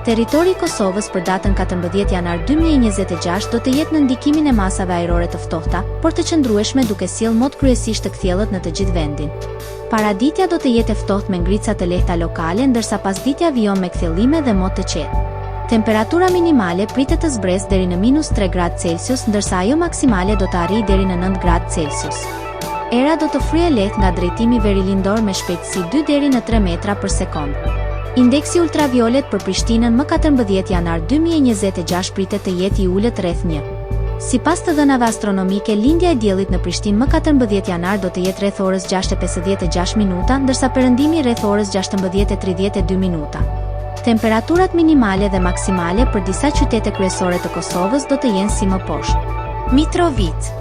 Territori i Kosovës për datën 14 janar 2026 do të jetë në ndikimin e masave ajrore të ftohta, por të qëndrueshme duke sjellë mod kryesisht të kthjellët në të gjithë vendin. Paraditja do të jetë e ftohtë me ngrica të lehta lokale, ndërsa pasditja vijon me kthjellime dhe mod të qetë. Temperatura minimale pritet të zbresë deri në -3 gradë Celsius, ndërsa ajo maksimale do të arrijë deri në 9 gradë Celsius. Era do të fryejë lehtë nga drejtimi verilindor me shpejtësi 2 deri në 3 metra për sekond. Indeksi ultraviolet për Prishtinën më 14 janar 2026 pritet të jetë i ulët rreth 1. Sipas të dhënave astronomike, lindja e diellit në Prishtinë më 14 janar do të jetë rreth orës 6:56 minuta, ndërsa perëndimi rreth orës 16:32 minuta. Temperaturat minimale dhe maksimale për disa qytete kryesore të Kosovës do të jenë si më poshtë. Mitrovica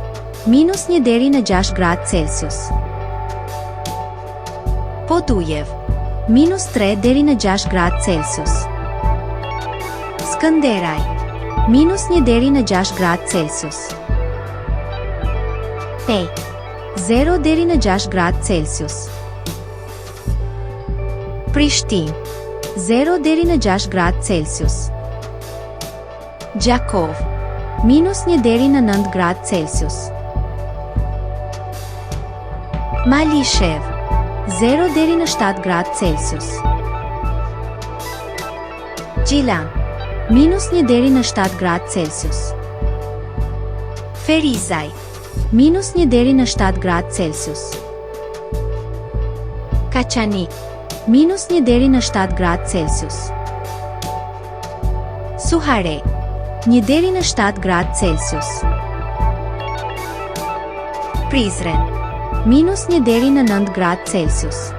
-1 deri në 6 gradë Celsius. Podujev -3 deri në 6 gradë Celsius. Skënderaj -1 deri në 6 gradë Celsius. Pej 0 deri në 6 gradë Celsius. Prishtinë 0 deri në 6 gradë Celsius. Gjakov -1 deri në 9 gradë Celsius. Malishev 0 deri në 7 gradë Celsius. Gjilan -1 deri në 7 gradë Celsius. Ferizaj -1 deri në 7 gradë Celsius. Kaçanik -1 deri në 7 gradë Celsius. Suhare 1 deri në 7 gradë Celsius. Prizren -1 deri në 9 gradë Celsius.